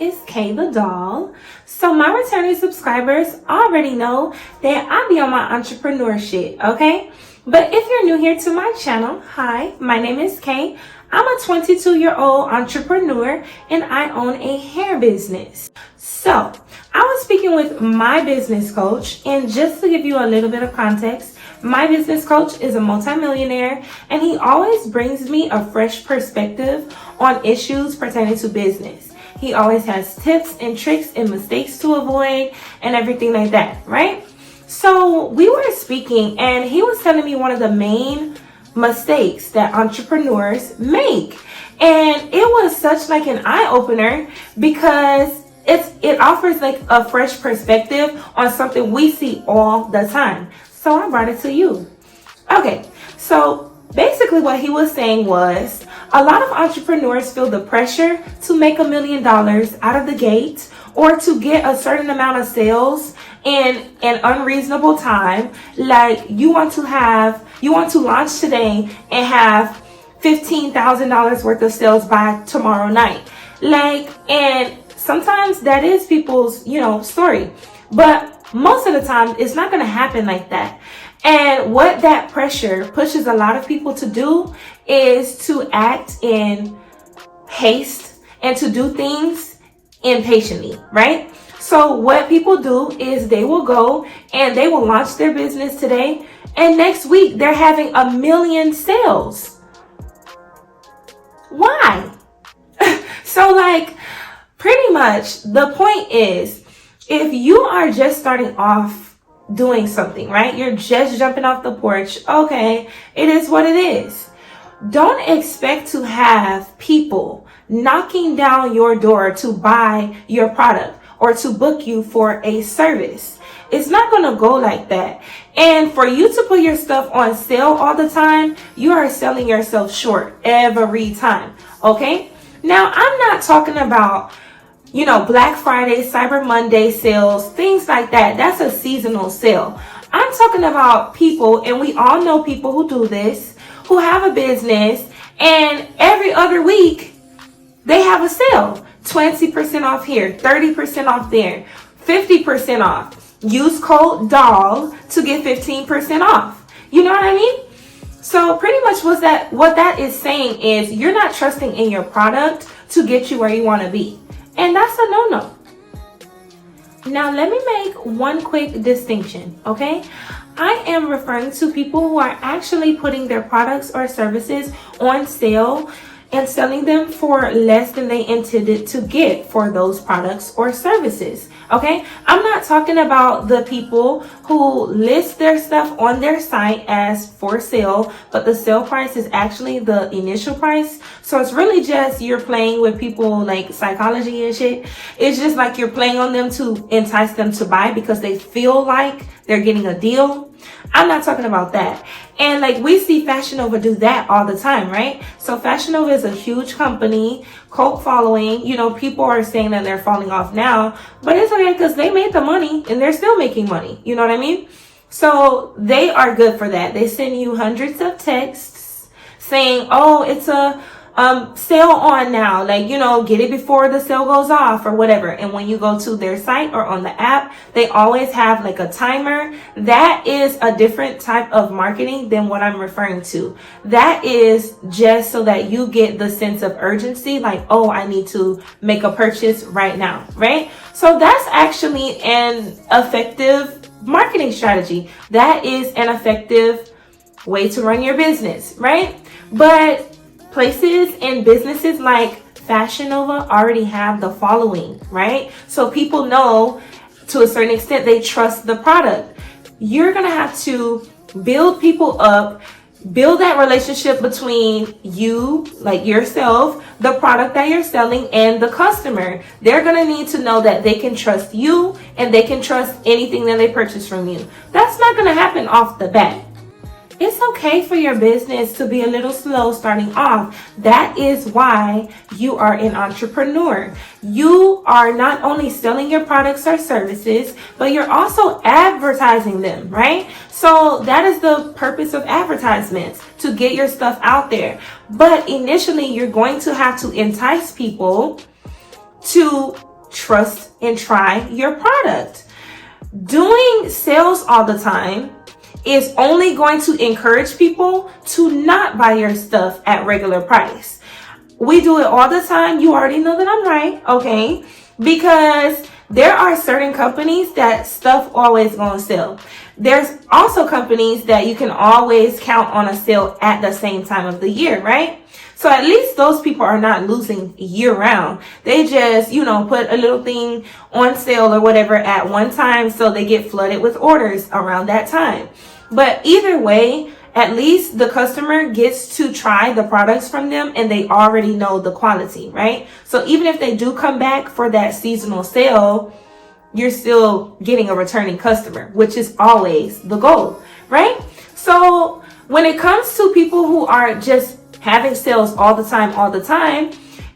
is KaetheDoll. So my returning subscribers already know that I be on my entrepreneur shit, okay? But if you're new here to my channel, hi, my name is Kay. I'm a 22-year-old entrepreneur and I own a hair business. So I was speaking with my business coach, and just to give you a little bit of context, my business coach is a multimillionaire and he always brings me a fresh perspective on issues pertaining to business. He always has tips and tricks and mistakes to avoid and everything like that, right? So we were speaking and he was telling me one of the main mistakes that entrepreneurs make. And it was such like an eye-opener because it offers like a fresh perspective on something we see all the time. So I brought it to you. Okay, so basically what he was saying was a lot of entrepreneurs feel the pressure to make $1 million out of the gate or to get a certain amount of sales in an unreasonable time. Like you want to launch today and have $15,000 worth of sales by tomorrow night. And sometimes that is people's, story. But most of the time, it's not going to happen like that. And what that pressure pushes a lot of people to do is to act in haste and to do things impatiently, right? So what people do is they will go and they will launch their business today, and next week they're having 1 million sales. Why? So pretty much the point is, if you are just starting off doing something, right? You're just jumping off the porch. Okay, it is what it is. Don't expect to have people knocking down your door to buy your product or to book you for a service. It's not going to go like that. And for you to put your stuff on sale all the time, you are selling yourself short every time. Okay? Now, I'm not talking about Black Friday, Cyber Monday sales, things like that. That's a seasonal sale. I'm talking about people, and we all know people who do this, who have a business, and every other week they have a sale. 20% off here, 30% off there, 50% off. Use code DOLL to get 15% off. You know what I mean? So pretty much what that is saying is you're not trusting in your product to get you where you want to be. And that's a no-no. Now, let me make one quick distinction, okay? I am referring to people who are actually putting their products or services on sale and selling them for less than they intended to get for those products or services, okay? I'm not talking about the people who list their stuff on their site as for sale, but the sale price is actually the initial price. So it's really just you're playing with people like psychology and shit. It's just like you're playing on them to entice them to buy because they feel like they're getting a deal. I'm not talking about that. And we see Fashion Nova do that all the time, right? So Fashion Nova is a huge company, cult following. People are saying that they're falling off now, but it's okay because they made the money and they're still making money. You know what I mean? So they are good for that. They send you hundreds of texts saying, oh, it's a sale on now, get it before the sale goes off or whatever. And when you go to their site or on the app, they always have a timer. That is a different type of marketing than what I'm referring to. That is just so that you get the sense of urgency, oh, I need to make a purchase right now, right? So that's actually an effective marketing strategy. That is an effective way to run your business, right? But places and businesses like Fashion Nova already have the following, right? So people know to a certain extent they trust the product. You're going to have to build people up, build that relationship between you, yourself, the product that you're selling, and the customer. They're going to need to know that they can trust you and they can trust anything that they purchase from you. That's not going to happen off the bat. It's okay for your business to be a little slow starting off. That is why you are an entrepreneur. You are not only selling your products or services, but you're also advertising them, right? So that is the purpose of advertisements, to get your stuff out there. But initially, you're going to have to entice people to trust and try your product. Doing sales all the time is only going to encourage people to not buy your stuff at regular price. We do it all the time. You already know that I'm right, okay? Because there are certain companies that stuff always gonna sell. There's also companies that you can always count on a sale at the same time of the year, right? So at least those people are not losing year round. They just, put a little thing on sale or whatever at one time, so they get flooded with orders around that time. But either way, at least the customer gets to try the products from them and they already know the quality, right? So even if they do come back for that seasonal sale, you're still getting a returning customer, which is always the goal, right? So when it comes to people who are just having sales all the time,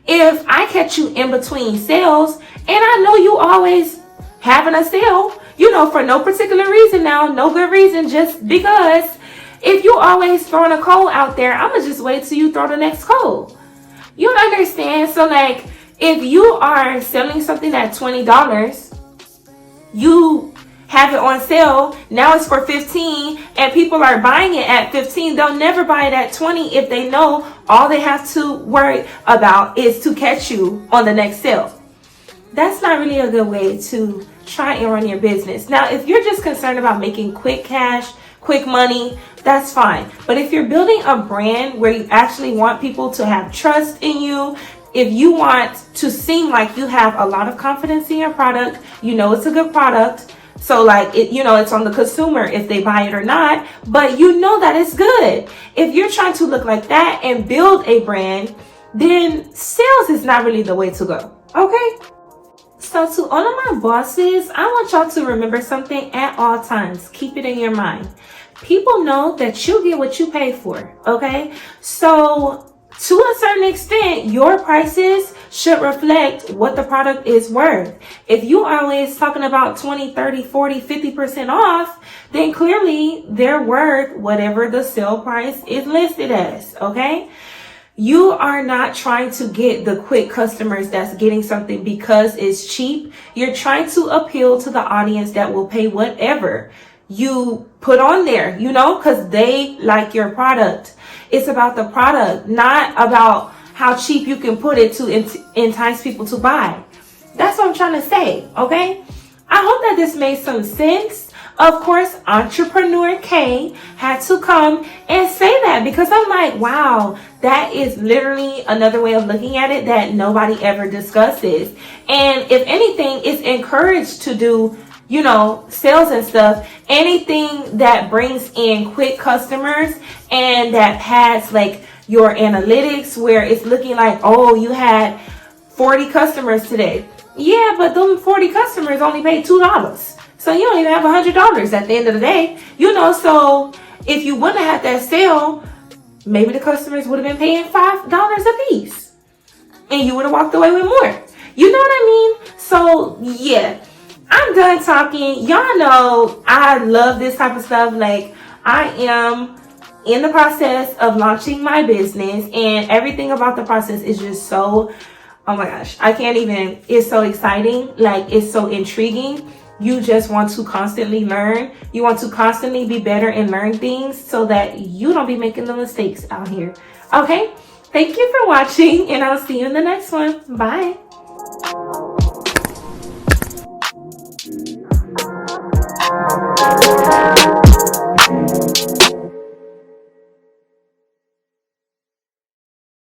if I catch you in between sales and I know you always having a sale, for no particular reason now, no good reason, just because, if you always throwing a code out there, I'm going to just wait till you throw the next code. You understand? So like, if you are selling something at $20, you have it on sale, now it's for $15, and people are buying it at $15, they'll never buy it at $20 if they know all they have to worry about is to catch you on the next sale. That's not really a good way to try and run your business. Now, if you're just concerned about making quick cash, quick money, that's fine. But if you're building a brand where you actually want people to have trust in you, if you want to seem like you have a lot of confidence in your product, it's a good product, so like it's on the consumer if they buy it or not, but that it's good. If you're trying to look like that and build a brand, then sales is not really the way to go. Okay? So to all of my bosses, I want y'all to remember something at all times. Keep it in your mind. People know that you get what you pay for, okay? So to a certain extent, your prices should reflect what the product is worth. If you are always talking about 20, 30, 40, 50% off, then clearly they're worth whatever the sale price is listed as, okay? You are not trying to get the quick customers that's getting something because it's cheap. You're trying to appeal to the audience that will pay whatever you put on there, because they like your product. It's about the product, not about how cheap you can put it to entice people to buy. That's what I'm trying to say, okay? I hope that this made some sense. Of course, Entrepreneur K had to come and say that, because I'm like, wow, that is literally another way of looking at it that nobody ever discusses. And if anything, it's encouraged to do, sales and stuff. Anything that brings in quick customers and that has like your analytics where it's looking like, oh, you had 40 customers today. Yeah, but them 40 customers only paid $2. So you don't even have $100 at the end of the day. So if you wouldn't have had that sale, maybe the customers would have been paying $5 a piece. And you would have walked away with more. You know what I mean? So yeah, I'm done talking. Y'all know I love this type of stuff. Like, I am in the process of launching my business, and everything about the process is just so, oh my gosh, I can't even, it's so exciting. Like, it's so intriguing. You just want to constantly learn. You want to constantly be better and learn things so that you don't be making the mistakes out here. Okay? Thank you for watching, and I'll see you in the next one. Bye.